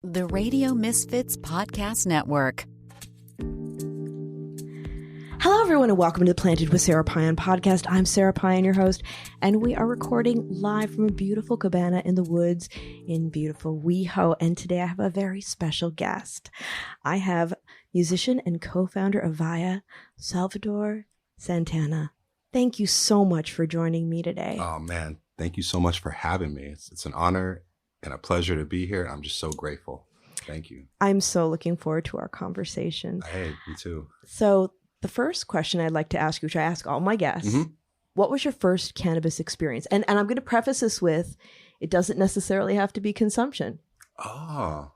The Radio Misfits Podcast Network. Hello, everyone, and welcome to the Planted with Sarah Pyan podcast. I'm Sarah Pyan, your host, and we are recording live from a beautiful cabana in the woods in beautiful WeHo. And today I have a very special guest. I have musician and co-founder of VIA, Salvador Santana. Thank you so much for joining me today. Oh, man. Thank you so much for having me. It's an honor and a pleasure to be here. I'm just so grateful. Thank you. I'm so looking forward to our conversation. Hey, me too. So the first question I'd like to ask you, which I ask all my guests, what was your first cannabis experience? And I'm going to preface this with, it doesn't necessarily have to be consumption. Oh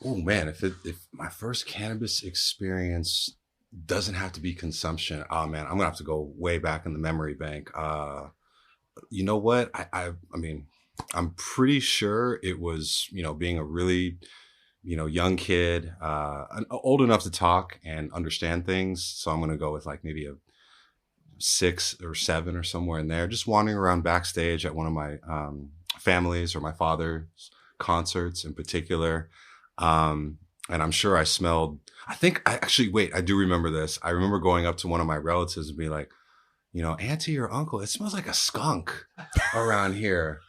man. If my first cannabis experience doesn't have to be consumption, oh man, I'm going to have to go way back in the memory bank. You know what? I mean, I'm pretty sure it was, being a really, young kid, old enough to talk and understand things. So I'm going to go with like maybe a 6 or 7 or somewhere in there, just wandering around backstage at one of my family's or my father's concerts in particular. And I'm sure I smelled, I do remember this. I remember going up to one of my relatives and be like, auntie or uncle, it smells like a skunk around here.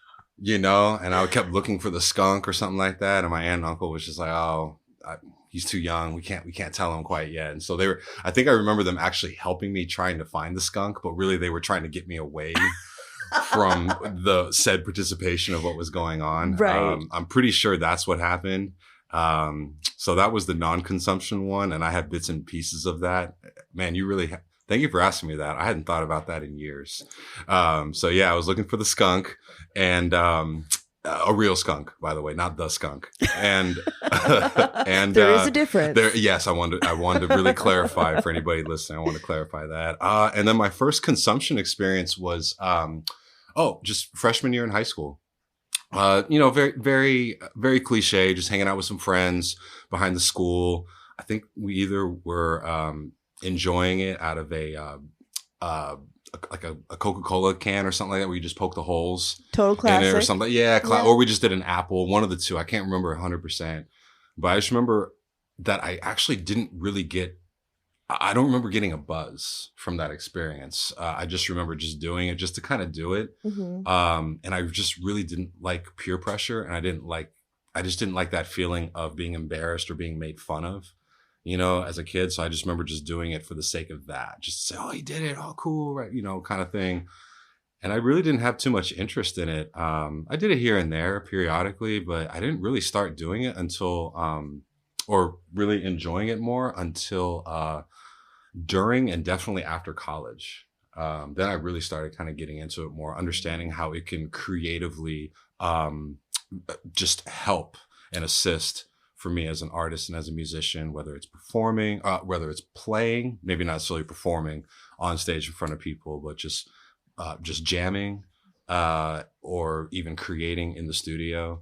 And I kept looking for the skunk or something like that. And my aunt and uncle was just like, he's too young. We can't tell him quite yet. And so I think I remember them actually helping me trying to find the skunk, but really they were trying to get me away from the said participation of what was going on. Right. I'm pretty sure that's what happened. So that was the non-consumption one. And I have bits and pieces of that. Man, thank you for asking me that. I hadn't thought about that in years. So yeah, I was looking for the skunk and, a real skunk, by the way, not the skunk. And, and there is a difference. Yes. I wanted to really clarify for anybody listening. I want to clarify that. And then my first consumption experience was, just freshman year in high school. Very, very, very cliche, just hanging out with some friends behind the school. I think we either were, enjoying it out of a Coca-Cola can or something like that, where you just poke the holes total classic in it or something. Yeah. Or we just did an apple, one of the two. I can't remember 100%, but I just remember that I actually didn't really I don't remember getting a buzz from that experience. I just remember just doing it just to kind of do it. Mm-hmm. And I just really didn't like peer pressure, and I just didn't like that feeling of being embarrassed or being made fun of, as a kid. So I just remember just doing it for the sake of that, just to say, oh, he did it. Oh, cool. Right. Kind of thing. And I really didn't have too much interest in it. I did it here and there periodically, but I didn't really start doing it until, or really enjoying it more until, during and definitely after college. Then I really started kind of getting into it more, understanding how it can creatively, just help and assist for me as an artist and as a musician, whether it's performing, whether it's playing, maybe not necessarily performing on stage in front of people, but just jamming, or even creating in the studio,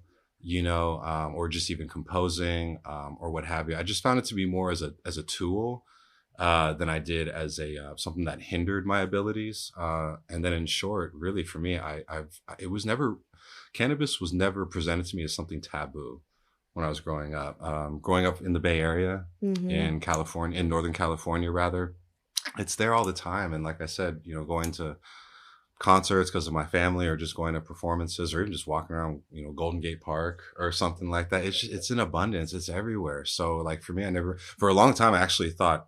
or just even composing, or what have you. I just found it to be more as a tool, than I did as something that hindered my abilities. And then in short, really for me, cannabis was never presented to me as something taboo. When I was growing up in the Bay Area, in California, in Northern California, rather, it's there all the time. And like I said, going to concerts because of my family, or just going to performances, or even just walking around, Golden Gate Park or something like that. It's in abundance. It's everywhere. So like for me, for a long time, I actually thought,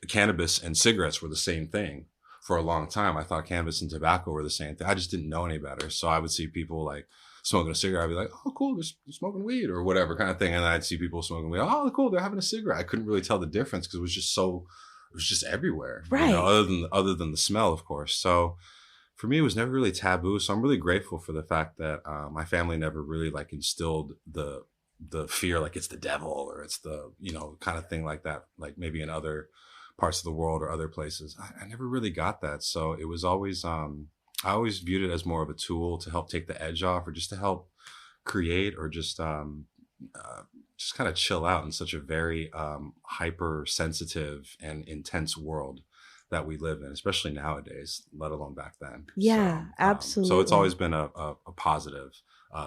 cannabis and cigarettes were the same thing. For a long time, I thought cannabis and tobacco were the same thing. I just didn't know any better. So I would see people like smoking a cigarette, I'd be like, oh, cool, they're smoking weed or whatever kind of thing. And then I'd see people smoking weed. Oh, cool, they're having a cigarette. I couldn't really tell the difference because it was just everywhere. Right. Other than the smell, of course. So for me, it was never really taboo. So I'm really grateful for the fact that my family never really like instilled the fear, like it's the devil or it's the, kind of thing like that, like maybe in other parts of the world or other places. I never really got that. So it was always, I always viewed it as more of a tool to help take the edge off, or just to help create, or just kind of chill out in such a very hypersensitive and intense world that we live in, especially nowadays, let alone back then. Yeah, absolutely. So it's always been a positive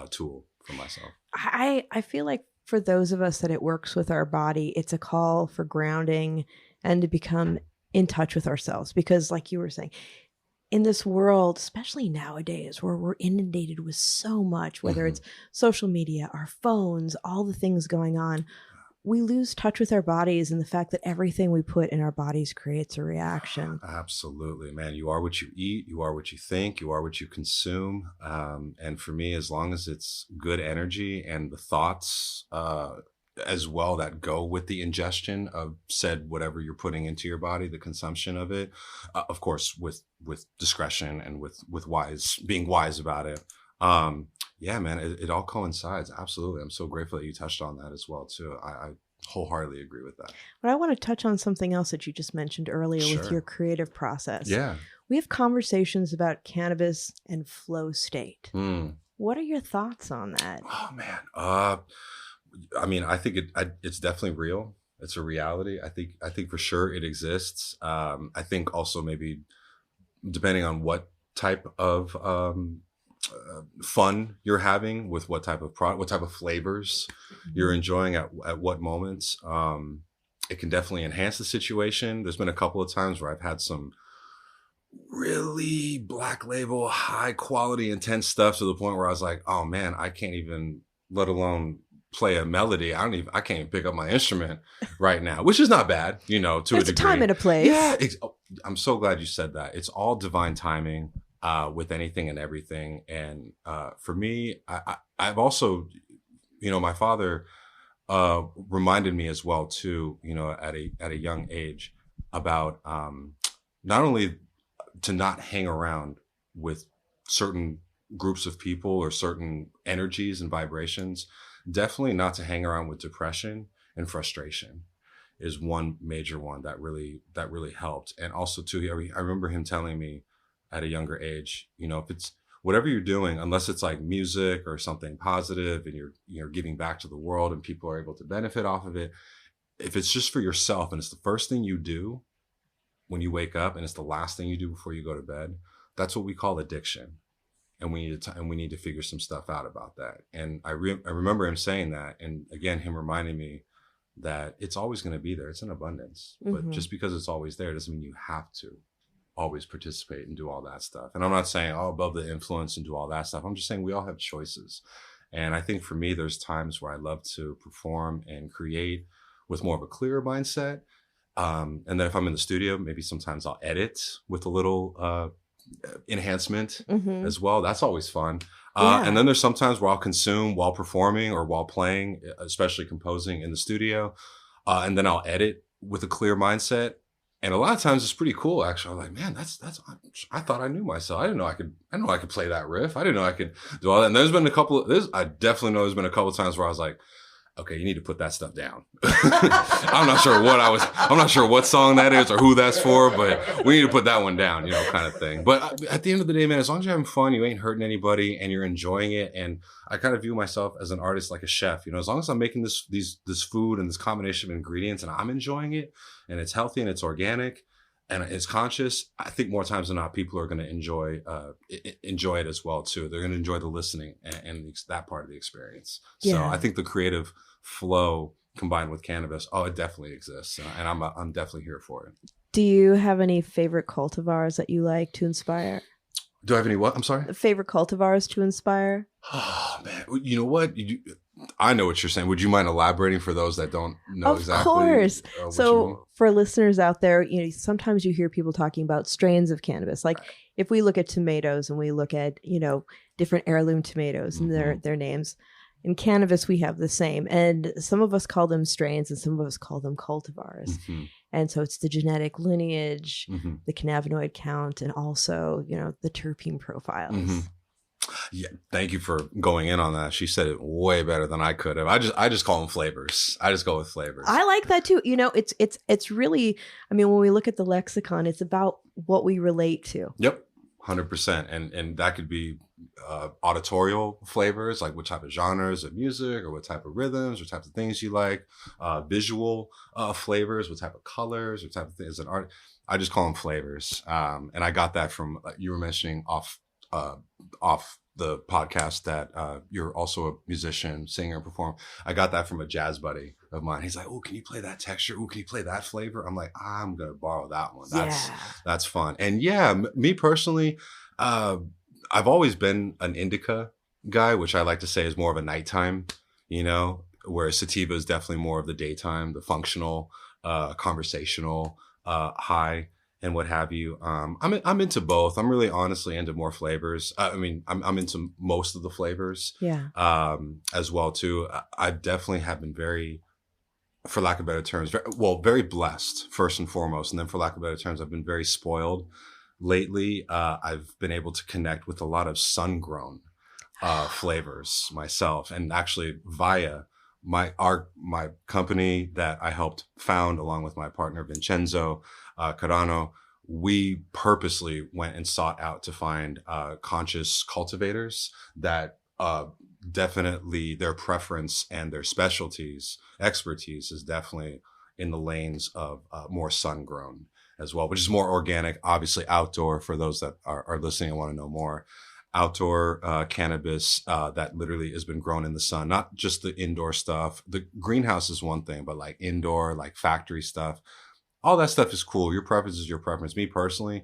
tool. for myself. I feel like for those of us that it works with our body, it's a call for grounding and to become in touch with ourselves. Because like you were saying, in this world, especially nowadays, where we're inundated with so much, whether it's social media, our phones, all the things going on, we lose touch with our bodies and the fact that everything we put in our bodies creates a reaction. Absolutely, man. You are what you eat. You are what you think. You are what you consume. And for me, as long as it's good energy and the thoughts as well that go with the ingestion of said whatever you're putting into your body, the consumption of it, of course, with discretion and with being wise about it. Yeah, man, it all coincides. Absolutely. I'm so grateful that you touched on that as well, too. I wholeheartedly agree with that. But I want to touch on something else that you just mentioned earlier with your creative process. Yeah. We have conversations about cannabis and flow state. What are your thoughts on that? Oh, man. I mean, I think it's definitely real. It's a reality. I think for sure it exists. I think also maybe depending on what type of fun you're having with what type of what type of flavors you're enjoying at what moments, it can definitely enhance the situation. There's been a couple of times where I've had some really black label, high quality, intense stuff to the point where I was like, oh man, I can't even, let alone play a melody. I can't even pick up my instrument right now, which is not bad, to a degree. There's a time and a place. Yeah. I'm so glad you said that. It's all divine timing. With anything and everything. And for me, I've also, my father reminded me as well too, at a young age about not only to not hang around with certain groups of people or certain energies and vibrations, definitely not to hang around with depression and frustration is one major one that really helped. And also too, I remember him telling me at a younger age, if it's whatever you're doing, unless it's like music or something positive and you're giving back to the world and people are able to benefit off of it, if it's just for yourself and it's the first thing you do when you wake up and it's the last thing you do before you go to bed, that's what we call addiction. And we need to figure some stuff out about that. And I remember him saying that, and again, him reminding me that it's always going to be there. It's in abundance, but just because it's always there doesn't mean you have to always participate and do all that stuff. And I'm not saying above the influence and do all that stuff. I'm just saying we all have choices. And I think for me, there's times where I love to perform and create with more of a clearer mindset. And then if I'm in the studio, maybe sometimes I'll edit with a little enhancement as well. That's always fun. And then there's sometimes where I'll consume while performing or while playing, especially composing in the studio. And then I'll edit with a clear mindset. And a lot of times it's pretty cool, actually. I'm like, man, I thought I knew myself. I didn't know I could play that riff. I didn't know I could do all that. And I definitely know there's been a couple of times where I was like, okay, you need to put that stuff down. I'm not sure what song that is or who that's for, but we need to put that one down, kind of thing. But at the end of the day, man, as long as you're having fun, you ain't hurting anybody and you're enjoying it. And I kind of view myself as an artist, like a chef, as long as I'm making this food and this combination of ingredients and I'm enjoying it and it's healthy and it's organic and it's conscious, I think more times than not, people are going to enjoy it as well too. They're going to enjoy the listening and that part of the experience. Yeah. So I think the creative flow combined with cannabis, it definitely exists, and I'm definitely here for it. Do you have any favorite cultivars that you like to inspire? Do I have any what? I'm sorry? Favorite cultivars to inspire? Oh man, you know what? I know what you're saying. Would you mind elaborating for those that don't know exactly? Of course. So for listeners out there, sometimes you hear people talking about strains of cannabis. Like if we look at tomatoes and we look at, different heirloom tomatoes and their names. In cannabis, we have the same. And some of us call them strains and some of us call them cultivars. And so it's the genetic lineage, the cannabinoid count, and also, the terpene profiles. Yeah, thank you for going in on that. She said it way better than I could have. I just call them flavors. I just go with flavors. I like that too. It's really, when we look at the lexicon, it's about what we relate to. Yep. 100%. And that could be auditorial flavors, like what type of genres of music or what type of rhythms or types of things you like, visual flavors, what type of colors or type of things in art. I just call them flavors. And I got that from, you were mentioning off off the podcast that you're also a musician, singer, and performer. I got that from a jazz buddy of mine. He's like, "Oh, can you play that texture? Oh, can you play that flavor?" I'm like, "I'm gonna borrow that one. That's fun." And yeah, me personally, I've always been an indica guy, which I like to say is more of a nighttime, whereas sativa is definitely more of the daytime, the functional, conversational, high. And what have you. I'm into both. I'm really honestly into more flavors. I'm into most of the flavors. Yeah. As well too. I definitely have been very, for lack of better terms, very blessed first and foremost, and then for lack of better terms, I've been very spoiled lately. I've been able to connect with a lot of sun-grown flavors myself, and actually via my company that I helped found along with my partner Vincenzo Carano, we purposely went and sought out to find conscious cultivators that definitely their preference and their expertise is definitely in the lanes of more sun-grown as well, which is more organic, obviously outdoor for those that are listening and want to know more. Outdoor cannabis that literally has been grown in the sun, not just the indoor stuff. The greenhouse is one thing, but like indoor, like factory stuff, all that stuff is cool. Your preference is your preference. Me personally,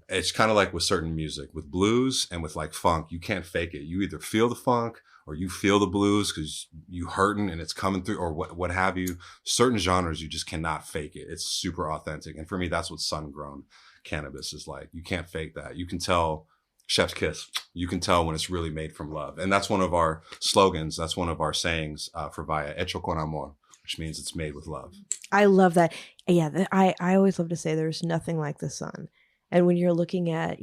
it's kind of like with certain music, with blues and with like funk, you can't fake it. You either feel the funk or you feel the blues because you hurting and it's coming through, or what have you. Certain genres, you just cannot fake it. It's super authentic. And for me, that's what sun-grown cannabis is like. You can't fake that. You can tell chef's kiss. You can tell when it's really made from love. And that's one of our slogans. That's one of our sayings for Vaya, hecho con amor, which means it's made with love. I love that. Yeah, I always love to say there's nothing like the sun. And when you're looking at,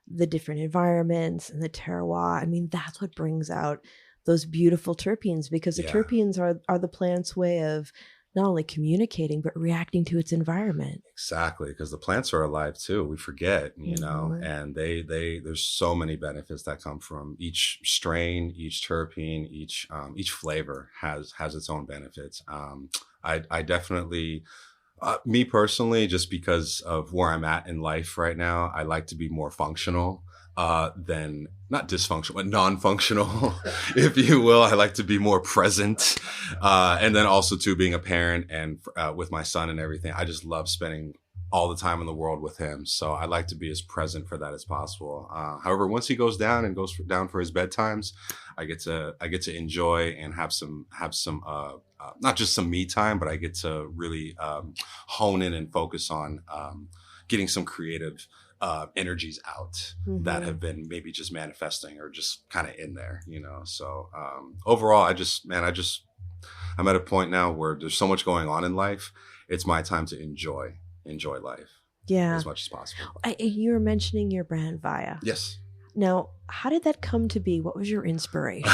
the different environments and the terroir, that's what brings out those beautiful terpenes, because the terpenes are the plant's way of not only communicating, but reacting to its environment. Exactly, because the plants are alive too. We forget, and there's so many benefits that come from each strain, each terpene, each flavor has its own benefits. I definitely, me personally, just because of where I'm at in life right now, I like to be more functional than not dysfunctional, but non-functional, if you will. I like to be more present. And then also too, being a parent and with my son and everything, I just love spending all the time in the world with him. So I like to be as present for that as possible. However, once he goes down down for his bedtimes, I get to enjoy and have some not just some me time, but I get to really hone in and focus on getting some creative energies out that have been maybe just manifesting or just kind of in there, So overall, I'm at a point now where there's so much going on in life. It's my time to enjoy life. Yeah. As much as possible. You were mentioning your brand Vaya. Yes. Now, how did that come to be? What was your inspiration?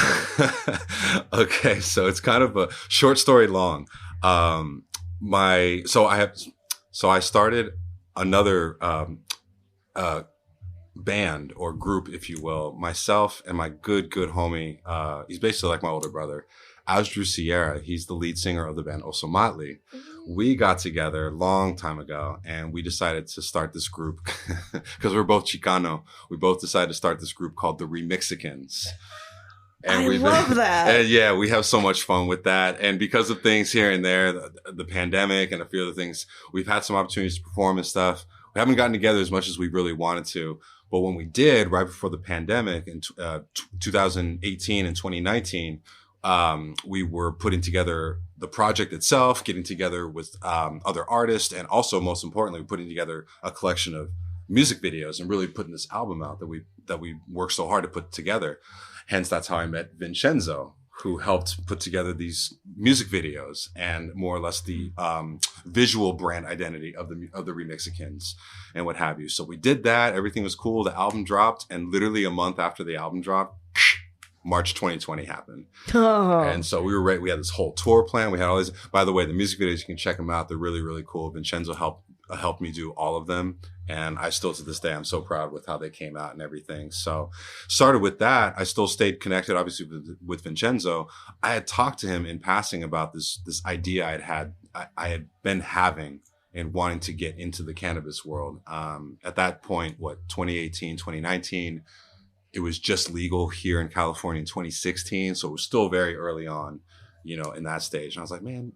Okay, so it's kind of a short story long. I started another band or group, if you will, myself and my good homie. He's basically like my older brother, Asdru Sierra. He's the lead singer of the band Osomatli. We got together a long time ago and we decided to start this group because we're both Chicano. We both decided to start this group called the Remixicans. And I love that. And yeah, we have so much fun with that. And because of things here and there, the pandemic and a few other things, we've had some opportunities to perform and stuff. We haven't gotten together as much as we really wanted to. But when we did, right before the pandemic in 2018 and 2019, we were putting together the project itself, getting together with other artists, and also, most importantly, putting together a collection of music videos and really putting this album out that we worked so hard to put together. Hence, that's how I met Vincenzo, who helped put together these music videos and more or less the visual brand identity of the Remixicans and what have you. So we did that. Everything was cool. The album dropped, and literally a month after the album dropped, March 2020 happened. Oh. And so we were ready. We had this whole tour plan. We had all these. By the way, the music videos, you can check them out. They're really, really cool. Vincenzo helped me do all of them. And I still, to this day, I'm so proud with how they came out and everything. So started with that. I still stayed connected, obviously, with Vincenzo. I had talked to him in passing about this idea I had been having and wanting to get into the cannabis world. At that point, 2018, 2019, it was just legal here in California in 2016. So it was still very early on, in that stage. And I was like, man,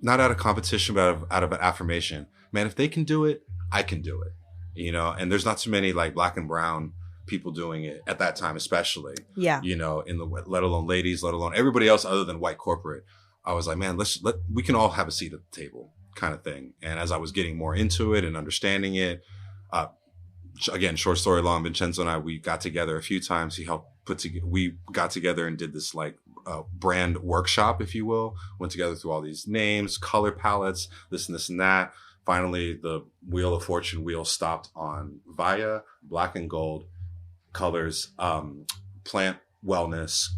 not out of competition, but out of an affirmation, man, if they can do it, I can do it, and there's not too many like Black and brown people doing it at that time, especially, let alone ladies, let alone everybody else other than white corporate. I was like, man, we can all have a seat at the table kind of thing. And as I was getting more into it and understanding it, again, short story long, Vincenzo and I, we got together a few times. He helped we got together and did this like brand workshop, if you will, went together through all these names, color palettes, this and this and that. Finally, the Wheel of Fortune wheel stopped on Via, black and gold colors, plant wellness,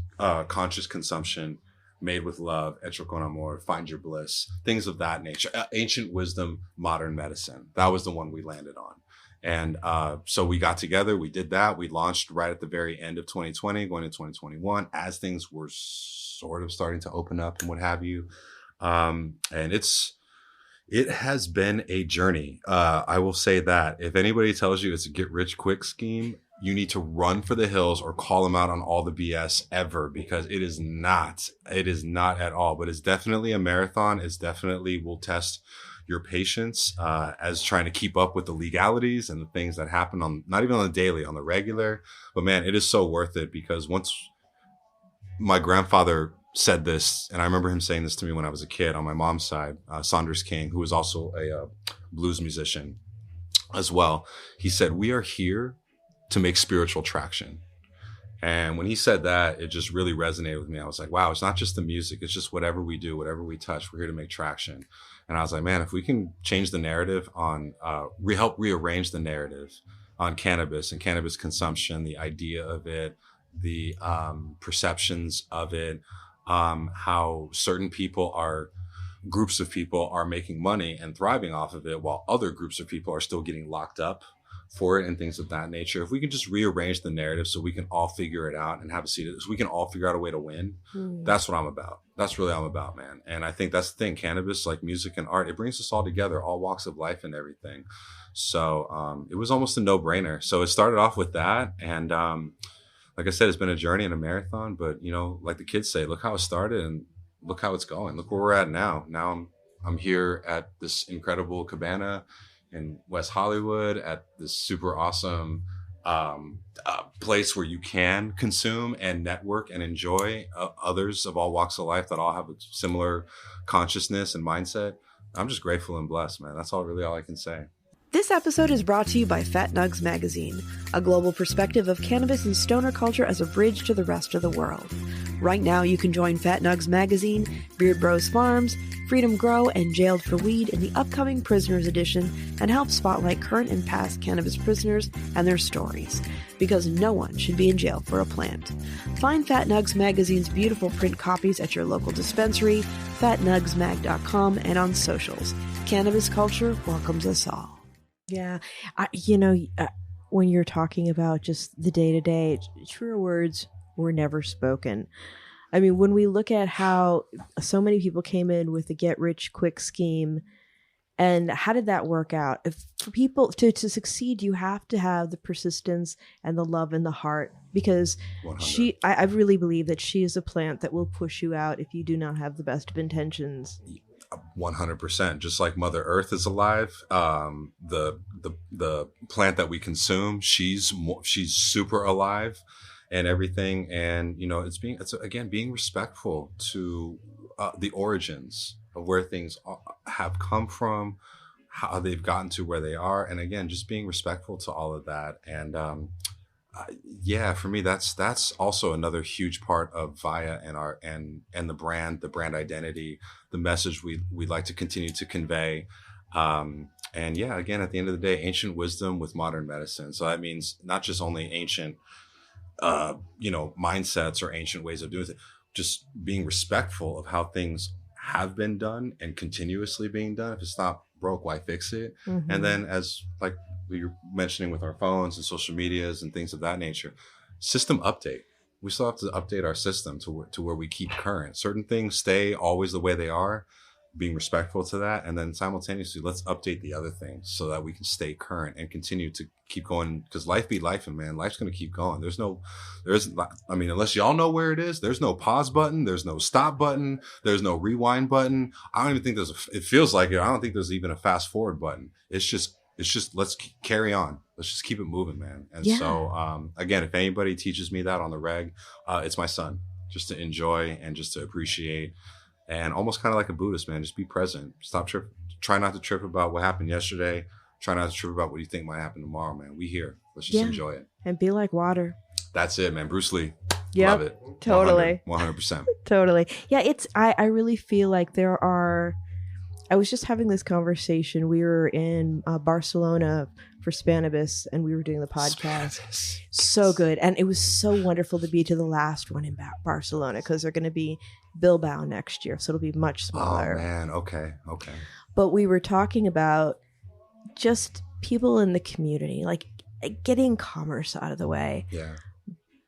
conscious consumption, made with love, Hecho con amor, find your bliss, things of that nature. Ancient wisdom, modern medicine. That was the one we landed on. And so we got together, we did that. We launched right at the very end of 2020, going into 2021, as things were sort of starting to open up and what have you. And it has been a journey. I will say that if anybody tells you it's a get rich quick scheme, you need to run for the hills or call them out on all the BS ever, because it is not at all, but it's definitely a marathon. It's definitely will test your patience as trying to keep up with the legalities and the things that happen on, not even on the daily, on the regular. But man, it is so worth it, because once my grandfather said this, and I remember him saying this to me when I was a kid on my mom's side, Saunders King, who was also a blues musician as well. He said, we are here to make spiritual traction. And when he said that, it just really resonated with me. I was like, wow, it's not just the music. It's just whatever we do, whatever we touch, we're here to make traction. And I was like, man, if we can change the narrative on, help rearrange the narrative on cannabis and cannabis consumption, the idea of it, the perceptions of it, how certain groups of people are making money and thriving off of it, while other groups of people are still getting locked up for it and things of that nature. If we can just rearrange the narrative so we can all figure it out and have a seat, so we can all figure out a way to win. That's what I'm about. That's really what I'm about, man. And I think that's the thing. Cannabis, like music and art, it brings us all together, all walks of life and everything. So it was almost a no-brainer. So it started off with that. And like I said, it's been a journey and a marathon, but like the kids say, look how it started and look how it's going. Look where we're at now. Now I'm here at this incredible cabana in West Hollywood at this super awesome place where you can consume and network and enjoy others of all walks of life that all have a similar consciousness and mindset. I'm just grateful and blessed, man. That's all I can say. This episode is brought to you by Fat Nugs Magazine, a global perspective of cannabis and stoner culture as a bridge to the rest of the world. Right now, you can join Fat Nugs Magazine, Beard Bros Farms, Freedom Grow, and Jailed for Weed in the upcoming Prisoners Edition and help spotlight current and past cannabis prisoners and their stories, because no one should be in jail for a plant. Find Fat Nugs Magazine's beautiful print copies at your local dispensary, fatnugsmag.com, and on socials. Cannabis culture welcomes us all. Yeah, when you're talking about just the day-to-day, truer words were never spoken. I mean, when we look at how so many people came in with the get-rich-quick scheme, and how did that work out? If for people to succeed, you have to have the persistence and the love in the heart, because 100. I really believe that she is a plant that will push you out if you do not have the best of intentions. 100%. Just like Mother Earth is alive, the plant that we consume, she's super alive and everything. And it's again being respectful to the origins of where things have come from, how they've gotten to where they are, and again just being respectful to all of that. And for me, that's also another huge part of Via and our and the brand identity, the message we'd like to continue to convey. Again, at the end of the day, ancient wisdom with modern medicine. So that means not just only ancient, mindsets or ancient ways of doing it, just being respectful of how things have been done and continuously being done. If it's not broke, why fix it? Mm-hmm. And then, as like we were mentioning with our phones and social medias and things of that nature, system update. We still have to update our system to where we keep current. Certain things stay always the way they are, being respectful to that. And then simultaneously, let's update the other things so that we can stay current and continue to keep going, because life be life, and man, life's going to keep going. Unless y'all know where it is, there's no pause button. There's no stop button. There's no rewind button. I don't even think it feels like it. I don't think there's even a fast forward button. It's just let's carry on. Let's just keep it moving, man. And so, again, if anybody teaches me that on the reg, it's my son, just to enjoy and just to appreciate. And almost kind of like a Buddhist, man, just be present. Try not to trip about what happened yesterday. Try not to trip about what you think might happen tomorrow, man. We here. Let's just enjoy it. And be like water. That's it, man. Bruce Lee. Yep, love it. Totally. 100%. Totally. Yeah, I really feel like I was just having this conversation. We were in Barcelona for Spanibus, and we were doing the podcast. Spanibus. So good. And it was so wonderful to be to the last one in Barcelona, because they're going to be Bilbao next year. So it'll be much smaller. Oh, man. Okay. But we were talking about just people in the community, like getting commerce out of the way. Yeah.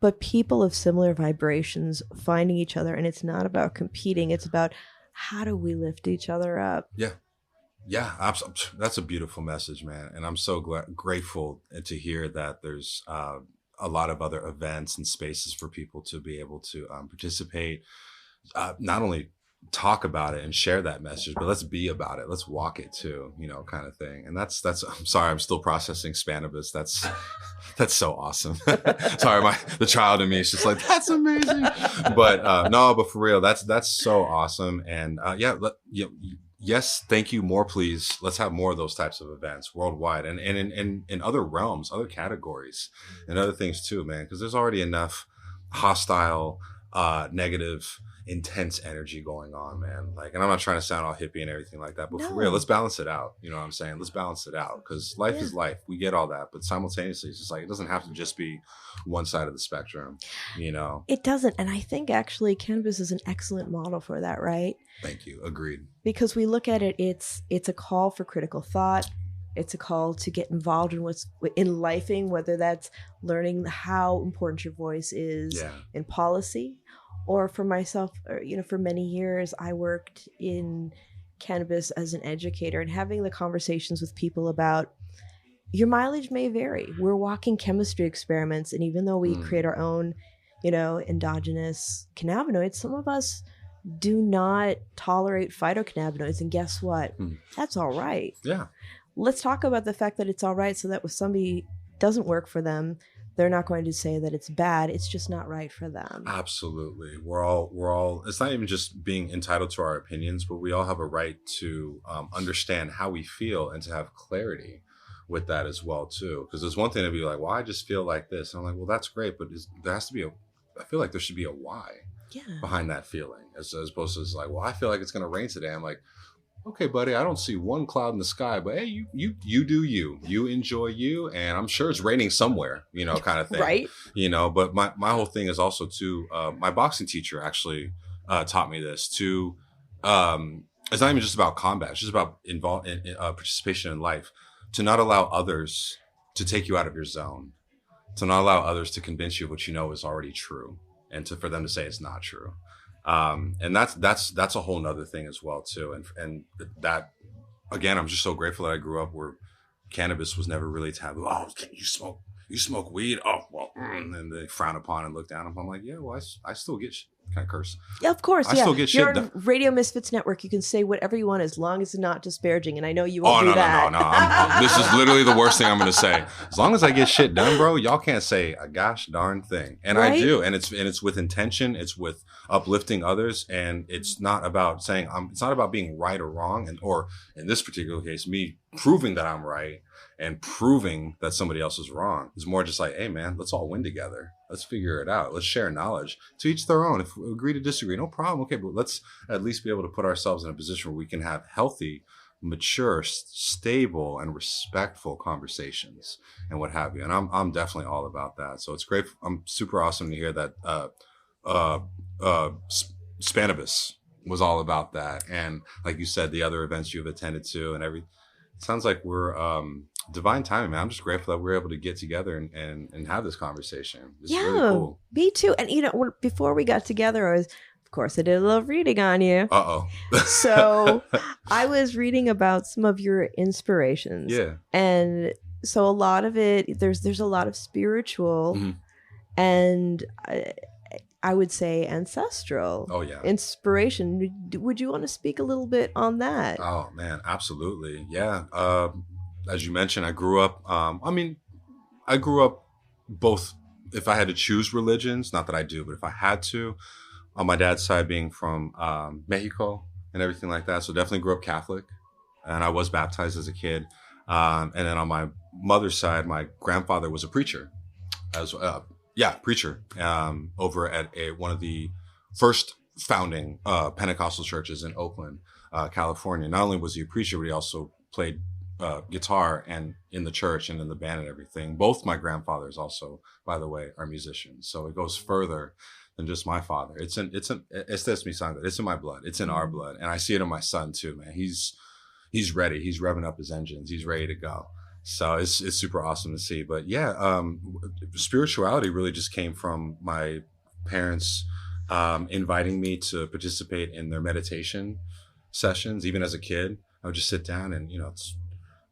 But people of similar vibrations finding each other. And it's not about competing. It's about, how do we lift each other up? Yeah, absolutely. That's a beautiful message, man. And I'm so grateful to hear that there's a lot of other events and spaces for people to be able to participate, not only talk about it and share that message, but let's be about it. Let's walk it too, kind of thing. And that's, I'm sorry, I'm still processing Spanibus. That's so awesome. Sorry, the child in me is just like, that's amazing. But but for real, that's so awesome. And yes, thank you. More, please. Let's have more of those types of events worldwide and in other realms, other categories, and other things too, man. Because there's already enough hostile, negative, intense energy going on, man. Like, and I'm not trying to sound all hippie and everything like that, but for real, let's balance it out. You know what I'm saying? Let's balance it out, because life is life. We get all that, but simultaneously, it's just like, it doesn't have to just be one side of the spectrum, It doesn't. And I think actually cannabis is an excellent model for that, right? Thank you. Agreed. Because we look at it, it's a call for critical thought. It's a call to get involved in what's in lifing, whether that's learning how important your voice is in policy. Or for myself, for many years, I worked in cannabis as an educator, and having the conversations with people about your mileage may vary. We're walking chemistry experiments. And even though we create our own, endogenous cannabinoids, some of us do not tolerate phytocannabinoids. And guess what? That's all right. Yeah. Let's talk about the fact that it's all right, so that if somebody doesn't work for them, they're not going to say that it's bad. It's just not right for them. Absolutely. We're all, it's not even just being entitled to our opinions, but we all have a right to understand how we feel and to have clarity with that as well, too. Because there's one thing to be like, well, I just feel like this. And I'm like, well, that's great. But there has to be I feel like there should be a why behind that feeling, as opposed to like, well, I feel like it's going to rain today. I'm like, okay, buddy, I don't see one cloud in the sky, but hey, you do you enjoy you, and I'm sure it's raining somewhere, kind of thing, right? But my whole thing is also too, my boxing teacher actually taught me this too. It's not even just about combat; it's just about participation in life. To not allow others to take you out of your zone, to not allow others to convince you of what you know is already true, and for them to say it's not true. And that's a whole nother thing as well too. And that, again, I'm just so grateful that I grew up where cannabis was never really taboo. Oh, can you smoke weed? Oh, well, and then they frown upon and look down. I'm like, yeah, well, I still get Can I curse? Yeah, of course. I still get shit done. Radio Misfits Network. You can say whatever you want as long as it's not disparaging. And I know you won't do that. No. This is literally the worst thing I'm going to say. As long as I get shit done, bro, y'all can't say a gosh darn thing. And right? I do. And it's with intention. It's with uplifting others. And it's not about saying, it's not about being right or wrong. Or in this particular case, me proving that I'm right and proving that somebody else is wrong. It's more just like, hey, man, let's all win together. Let's figure it out. Let's share knowledge. To each their own. If we agree to disagree, no problem. Okay, but let's at least be able to put ourselves in a position where we can have healthy, mature, stable, and respectful conversations and what have you. And I'm definitely all about that. So it's great. I'm super awesome to hear that Spanibus was all about that. And like you said, the other events you've attended to and everything. It sounds like we're divine timing, man. I'm just grateful that we're able to get together and have this conversation. It's really cool. Me too. And before we got together, I was of course, I did a little reading on you. Uh-oh. So I was reading about some of your inspirations. Yeah. And so a lot of it, there's a lot of spiritual Mm-hmm. and I would say ancestral inspiration. Would you want to speak a little bit on that? Oh, man, absolutely. Yeah. As you mentioned, I grew up, I grew up both, if I had to choose religions, not that I do, but if I had to, on my dad's side being from Mexico and everything like that. So definitely grew up Catholic, and I was baptized as a kid. And then on my mother's side, my grandfather was a preacher, preacher, over at one of the first founding Pentecostal churches in Oakland, California. Not only was he a preacher, but he also played guitar and in the church and in the band and everything. Both my grandfathers also, by the way, are musicians. So it goes further than just my father. It's in my blood. It's in our blood. And I see it in my son too, man. He's ready. He's revving up his engines. He's ready to go. So it's super awesome to see. But yeah, spirituality really just came from my parents inviting me to participate in their meditation sessions. Even as a kid, I would just sit down and,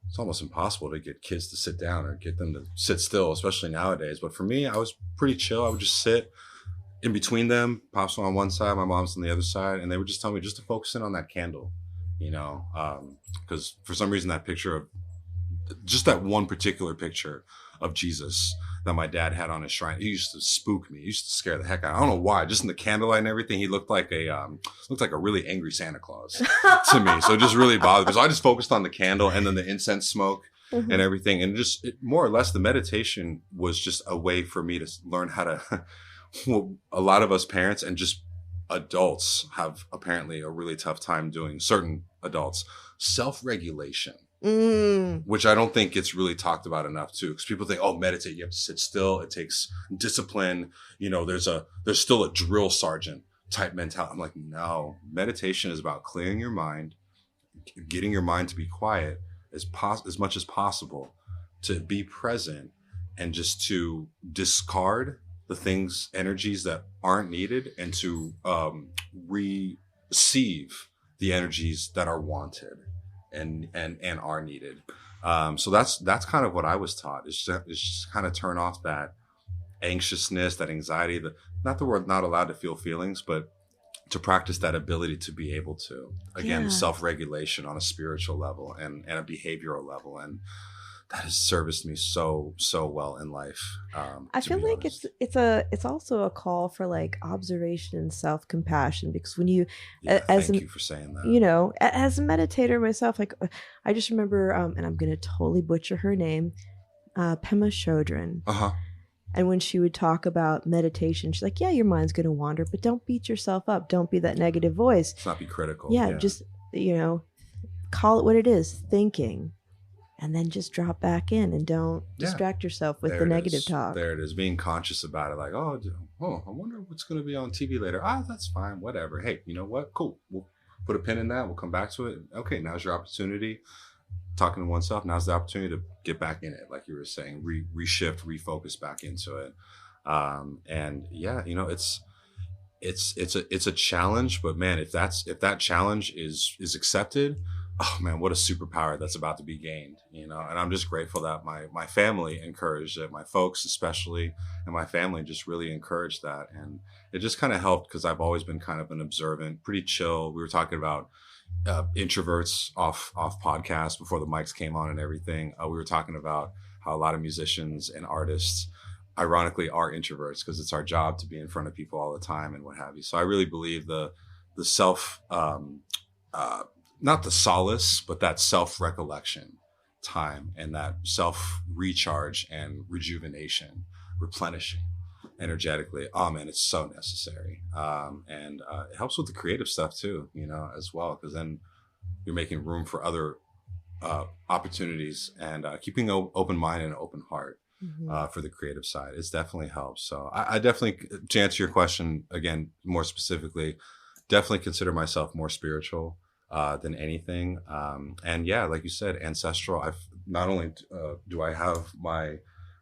it's almost impossible to get kids to sit down or get them to sit still, especially nowadays. But for me, I was pretty chill. I would just sit in between them, pops on one side, my mom's on the other side, and they would just tell me just to focus in on that candle, because for some reason that picture of just that one particular picture of Jesus that my dad had on his shrine, he used to spook me. He used to scare the heck out of me. I don't know why. Just in the candlelight and everything, he looked like a really angry Santa Claus to me. So it just really bothered me. So I just focused on the candle and then the incense smoke and everything. And more or less, the meditation was just a way for me to learn how to. Well, a lot of us parents and just adults have apparently a really tough time doing, certain adults, self-regulation. Which I don't think gets really talked about enough too, because people think, oh, meditate, you have to sit still, it takes discipline, there's still a drill sergeant type mentality. I'm like, no, meditation is about clearing your mind, getting your mind to be quiet as much as possible, to be present, and just to discard the energies that aren't needed, and to receive the energies that are wanted and are needed. So that's kind of what I was taught. It's just kind of turn off that anxiousness, that anxiety, not that we're not allowed to feel feelings, but to practice that ability to be able to, again, self-regulation on a spiritual level and a behavioral level. And that has serviced me so well in life. I feel like it's also a call for like observation and self-compassion, because when you, thank you for saying that. As a meditator myself, like I just remember, and I'm going to totally butcher her name, Pema Chodron. And when she would talk about meditation, she's like, yeah, your mind's going to wander, but don't beat yourself up. Don't be that negative voice. Let's not be critical. Yeah. Just, call it what it is, thinking. And then just drop back in and don't distract yourself with the negative talk. There it is. Being conscious about it. Like, oh, I wonder what's going to be on TV later. That's fine. Whatever. Hey, you know what? Cool. We'll put a pin in that. We'll come back to it. Okay, now's your opportunity. Talking to oneself. Now's the opportunity to get back in it. Like you were saying, reshift, refocus back into it. And yeah, it's a challenge. But man, if that challenge is accepted, oh man, what a superpower that's about to be gained, and I'm just grateful that my family encouraged it, my folks especially, and my family just really encouraged that. And it just kind of helped, because I've always been kind of an observant, pretty chill. We were talking about introverts off podcasts before the mics came on and everything. We were talking about how a lot of musicians and artists ironically are introverts, because it's our job to be in front of people all the time and what have you. So I really believe the self, not the solace, but that self-recollection time and that self-recharge and rejuvenation, replenishing energetically. Oh man, it's so necessary. And it helps with the creative stuff too, as well, because then you're making room for other opportunities and keeping an open mind and an open heart for the creative side. It's definitely helps. So I definitely, to answer your question again, more specifically, definitely consider myself more spiritual than anything. And yeah, like you said, ancestral. I've not only do I have my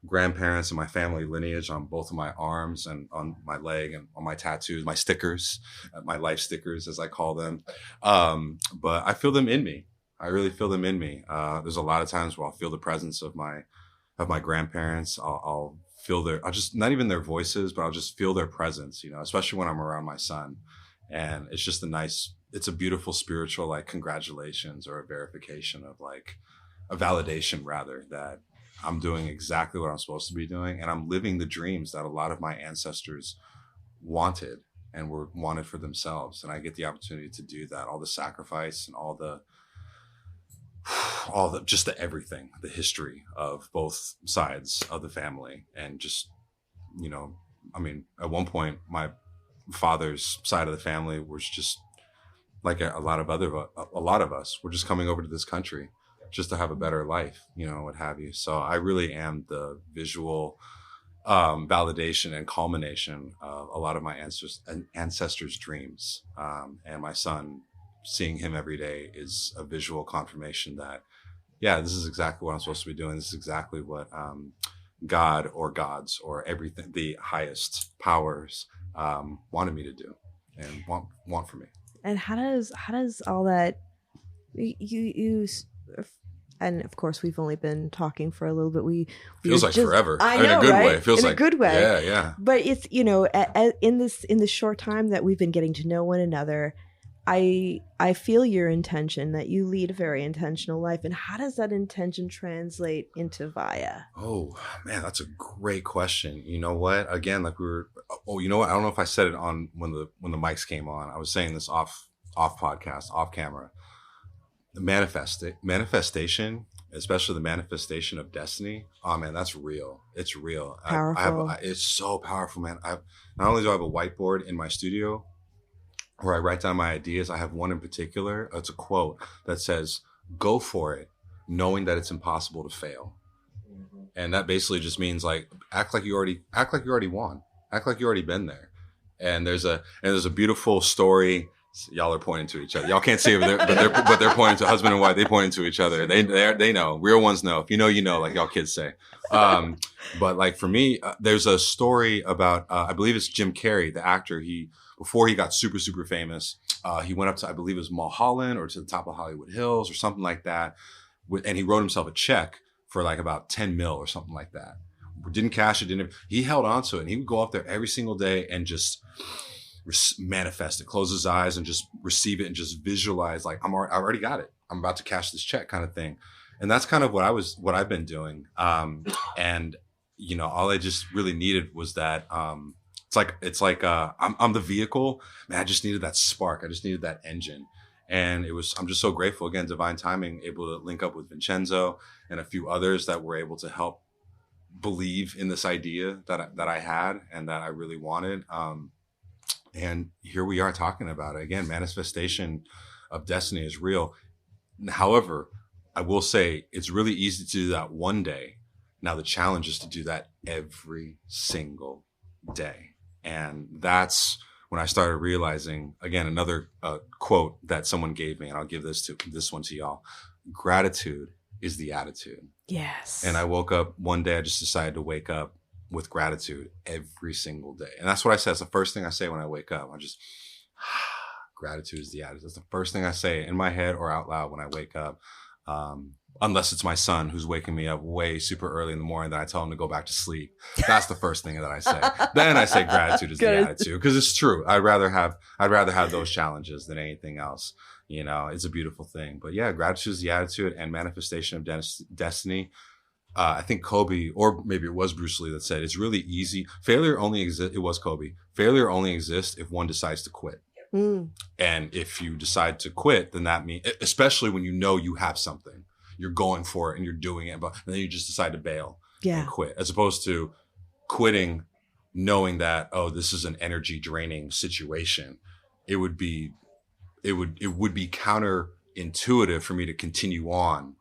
grandparents and my family lineage on both of my arms and on my leg and on my tattoos, my stickers, my life stickers, as I call them. But I feel them in me. I really feel them in me. There's a lot of times where I'll feel the presence of my grandparents. I'll feel I'll just, not even their voices, but I'll just feel their presence, especially when I'm around my son. And it's just it's a beautiful spiritual, like, congratulations, or a verification of, like, a validation rather, that I'm doing exactly what I'm supposed to be doing. And I'm living the dreams that a lot of my ancestors wanted and were wanted for themselves. And I get the opportunity to do that, all the sacrifice and all the just the everything, the history of both sides of the family. And just, at one point, my father's side of the family was just like a lot of us were just coming over to this country just to have a better life, what have you. So I really am the visual validation and culmination of a lot of my ancestors' dreams. And my son, seeing him every day is a visual confirmation that, yeah, this is exactly what I'm supposed to be doing. This is exactly what God or gods or everything, the highest powers, wanted me to do and want for me. And how does all that you and of course we've only been talking for a little bit. We feels like forever. I know, in a good right? way. It feels in like a good way. Yeah. But it's in the short time that we've been getting to know one another, I feel your intention that you lead a very intentional life. And how does that intention translate into Via? Oh man, that's a great question. You know what? Again, like you know what? I don't know if I said it on when the mics came on. I was saying this off podcast, off camera. The manifestation, especially the manifestation of destiny. Oh man, that's real. It's real. Powerful. It's so powerful, man. Not only do I have a whiteboard in my studio where I write down my ideas, I have one in particular. It's a quote that says, "Go for it, knowing that it's impossible to fail." Mm-hmm. And that basically just means, like, act like you already won. Act like you already been there. And there's a beautiful story. Y'all are pointing to each other. Y'all can't see it, but they're pointing to husband and wife. They pointing to each other. They know. Real ones know. If you know, you know, like y'all kids say. But like for me, there's a story about I believe it's Jim Carrey, the actor. Before he got super, super famous, he went up to, I believe it was Mulholland or to the top of Hollywood Hills or something like that. And he wrote himself a check for like about 10 mil or something like that. Didn't cash it. He held on to it. And he would go up there every single day and just manifest it, close his eyes and just receive it and just visualize, like, I already got it. I'm about to cash this check kind of thing. And that's kind of what I've been doing. And all I just really needed was that, it's like I'm the vehicle, man. I just needed that spark. I just needed that engine. And I'm just so grateful, again, divine timing, able to link up with Vincenzo and a few others that were able to help believe in this idea that I had and that I really wanted. And here we are talking about it again. Manifestation of destiny is real. However, I will say it's really easy to do that one day. Now the challenge is to do that every single day. And that's when I started realizing, again, another quote that someone gave me, and I'll give this one to y'all. Gratitude is the attitude. Yes. And I woke up one day, I just decided to wake up with gratitude every single day. And that's what I say. It's the first thing I say when I wake up. I just, gratitude is the attitude. That's the first thing I say in my head or out loud when I wake up. Unless it's my son who's waking me up way super early in the morning, then I tell him to go back to sleep. That's the first thing that I say. Then I say gratitude is the attitude, because it's true. I'd rather have those challenges than anything else. It's a beautiful thing. But yeah, gratitude is the attitude and manifestation of destiny. I think Kobe, or maybe it was Bruce Lee, that said it's really easy. Failure only exists. It was Kobe. Failure only exists if one decides to quit. Mm. And if you decide to quit, then that means, especially when you have something, you're going for it and you're doing it, but then you just decide to bail and quit, as opposed to quitting knowing that, oh, this is an energy draining situation. It would be counterintuitive for me to continue on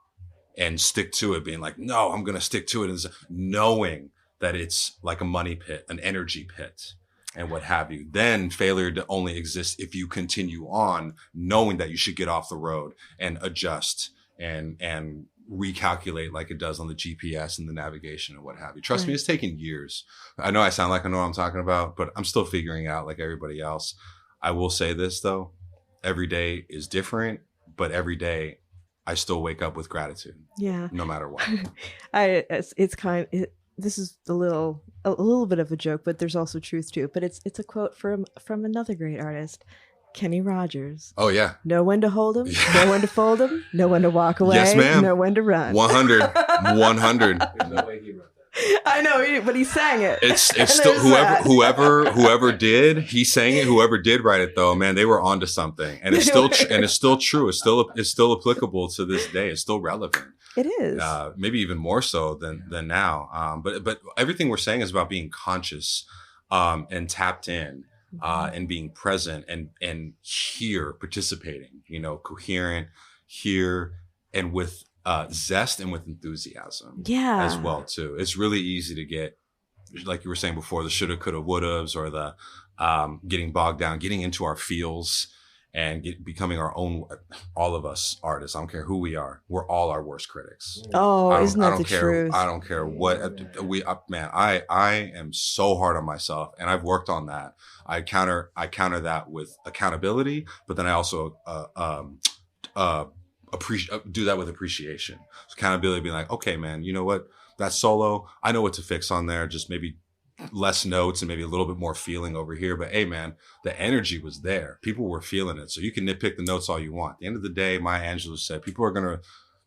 and stick to it, being like, no, I'm going to stick to it. And knowing that it's like a money pit, an energy pit and what have you. Then failure only exists if you continue on knowing that you should get off the road and adjust and recalculate like it does on the GPS and the navigation and what have you. Trust me, it's taken years. I know I sound like I know what I'm talking about, but I'm still figuring out like everybody else. I will say this though, every day is different, but every day I still wake up with gratitude. Yeah. No matter what. This is a little bit of a joke, but there's also truth to it. But it's a quote from another great artist, Kenny Rogers. Oh yeah. Know when to hold him, know when to fold him, know when to walk away, yes, ma'am. know when to run. 100. There's no way he wrote that. I know, but he sang it. It's still whoever did, he sang it. Whoever did write it though, man, they were onto something, and it's still it's still true. It's still applicable to this day. It's still relevant. It is. Maybe even more so than now. But everything we're saying is about being conscious, and tapped in, and being present and here participating. Coherent here and with zest and with enthusiasm. Yeah. As well too. It's really easy to get, like you were saying before, the shoulda, coulda, wouldas, or the getting bogged down, getting into our feels. And becoming our own, all of us artists. I don't care who we are. We're all our worst critics. Oh, isn't that the truth? I don't care what man. I am so hard on myself, and I've worked on that. I counter that with accountability, but then I also do that with appreciation. So accountability, being like, okay, man, you know what? That solo, I know what to fix on there. Just maybe less notes and maybe a little bit more feeling over here. But hey, man, the energy was there. People were feeling it. So you can nitpick the notes all you want. At the end of the day, Maya Angelou said, they're not going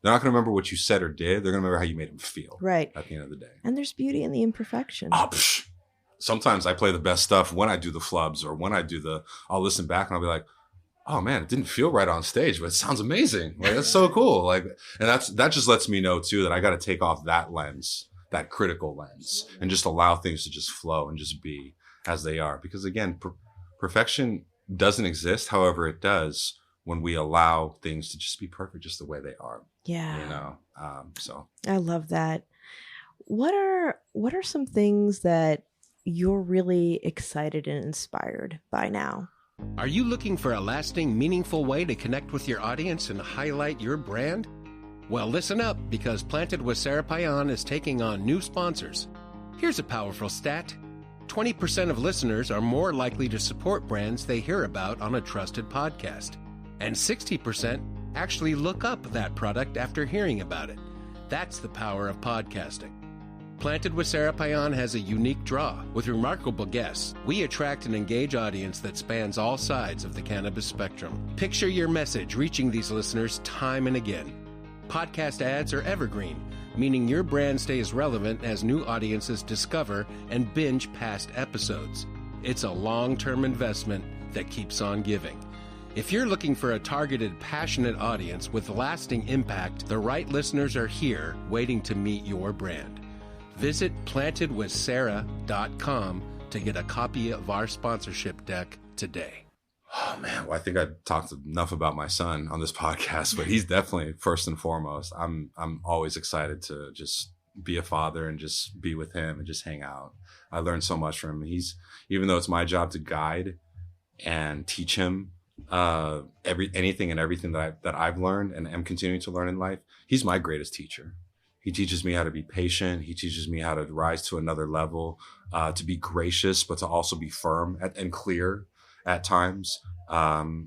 to remember what you said or did. They're going to remember how you made them feel. Right. At the end of the day. And there's beauty in the imperfection. Sometimes I play the best stuff when I do the flubs, or when I'll listen back and I'll be like, oh man, it didn't feel right on stage, but it sounds amazing. Like, that's so cool. Like, and that just lets me know too, that I got to take off that lens, that critical lens, and just allow things to just flow and just be as they are. Because again, perfection doesn't exist. However, it does when we allow things to just be perfect, just the way they are. Yeah. So I love that. What are some things that you're really excited and inspired by now? Are you looking for a lasting, meaningful way to connect with your audience and highlight your brand? Well, listen up, because Planted with Sara Payan is taking on new sponsors. Here's a powerful stat. 20% of listeners are more likely to support brands they hear about on a trusted podcast. And 60% actually look up that product after hearing about it. That's the power of podcasting. Planted with Sara Payan has a unique draw. With remarkable guests, we attract and engage audience that spans all sides of the cannabis spectrum. Picture your message reaching these listeners time and again. Podcast ads are evergreen, meaning your brand stays relevant as new audiences discover and binge past episodes. It's a long-term investment that keeps on giving. If you're looking for a targeted, passionate audience with lasting impact, the right listeners are here waiting to meet your brand. Visit plantedwithsara.com to get a copy of our sponsorship deck today. Oh man, well, I think I've talked enough about my son on this podcast, but he's definitely first and foremost. I'm always excited to just be a father and just be with him and just hang out. I learned so much from him. Even though it's my job to guide and teach him anything and everything that I've learned and am continuing to learn in life, he's my greatest teacher. He teaches me how to be patient. He teaches me how to rise to another level, to be gracious, but to also be firm and clear at times.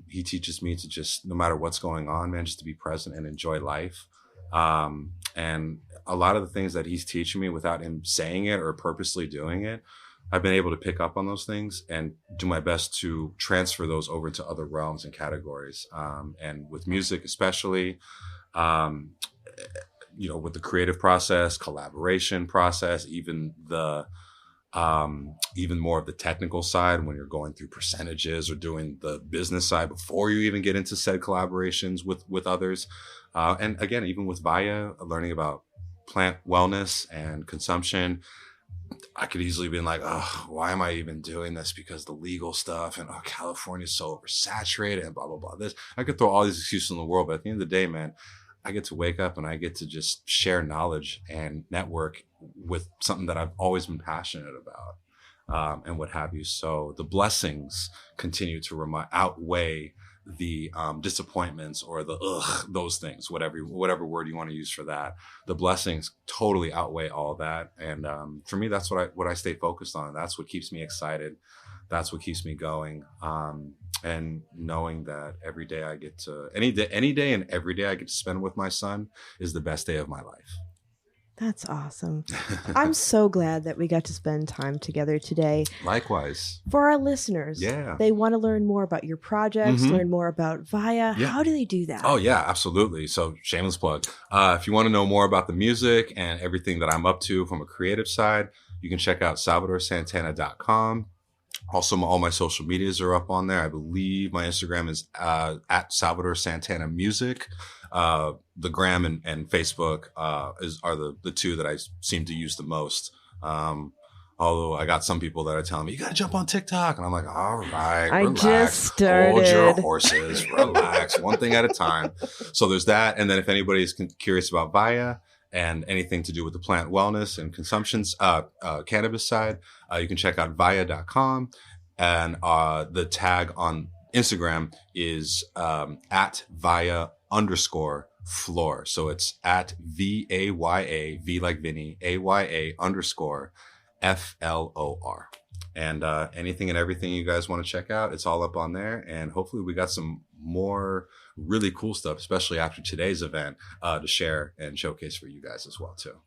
He teaches me to just, no matter what's going on, man, just to be present and enjoy life. And a lot of the things that he's teaching me without him saying it or purposely doing it, I've been able to pick up on those things and do my best to transfer those over into other realms and categories. And with music, especially, with the creative process, collaboration process, even more of the technical side when you're going through percentages or doing the business side before you even get into said collaborations with others. And again, even with Vaya, learning about plant wellness and consumption, I could easily be like, oh, why am I even doing this? Because the legal stuff and California's so oversaturated and blah, blah, blah. I could throw all these excuses in the world, but at the end of the day, man, I get to wake up and I get to just share knowledge and network with something that I've always been passionate about, and what have you. So the blessings continue to outweigh the disappointments or the those things, whatever word you want to use for that. The blessings totally outweigh all that. And for me, that's what I stay focused on. That's what keeps me excited. That's what keeps me going. And knowing that every day I get to, any day and every day I get to spend with my son is the best day of my life. That's awesome. I'm so glad that we got to spend time together today. Likewise. For our listeners, they want to learn more about your projects, learn more about Via. Yeah. How do they do that? Oh, yeah, absolutely. So shameless plug. If you want to know more about the music and everything that I'm up to from a creative side, you can check out salvadorsantana.com. Also, all my social medias are up on there. I believe my Instagram is at Salvador Santana Music. The Gram and Facebook are the two that I seem to use the most. Although I got some people that are telling me, you got to jump on TikTok. And I'm like, all right, relax. Just started. Hold your horses. Relax. One thing at a time. So there's that. And then if anybody is curious about Via and anything to do with the plant wellness and consumptions, cannabis side, you can check out via.com. And the tag on Instagram is at Via_floor. So it's at VAYA, V like Vinny, AYA_FLOR. And anything and everything you guys want to check out, it's all up on there. And hopefully we got some more really cool stuff, especially after today's event, to share and showcase for you guys as well, too.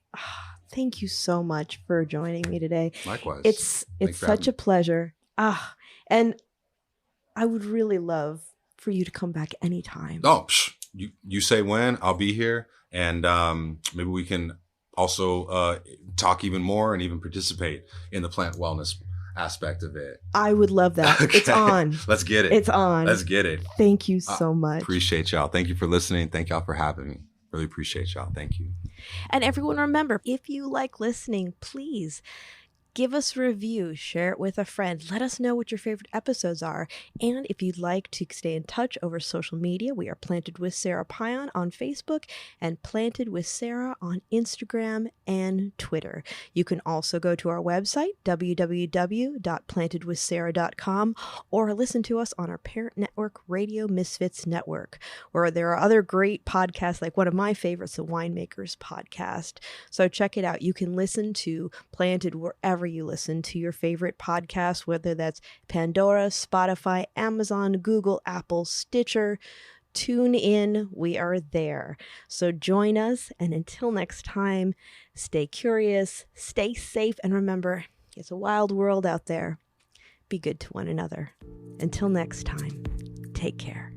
Thank you so much for joining me today. Likewise. It's such a pleasure. And I would really love for you to come back anytime. Oh, you say when, I'll be here. And maybe we can also talk even more and even participate in the plant wellness aspect of it. I would love that. Okay. It's on. Let's get it. It's on. Let's get it. Thank you so much. Appreciate y'all. Thank you for listening. Thank y'all for having me. Really appreciate y'all. Thank you. And everyone, remember, if you like listening, please give us a review, share it with a friend. Let us know what your favorite episodes are. And if you'd like to stay in touch over social media, we are Planted with Sara Payan on Facebook and Planted with Sara on Instagram and Twitter. You can also go to our website, www.plantedwithsara.com, or listen to us on our parent network, Radio Misfits Network, where there are other great podcasts, like one of my favorites, the Winemakers Podcast. So check it out. You can listen to Planted wherever you listen to your favorite podcast, whether that's Pandora, Spotify, Amazon, Google, Apple, Stitcher, tune in. We are there. So join us. And until next time, stay curious, stay safe, and remember, it's a wild world out there. Be good to one another. Until next time, take care.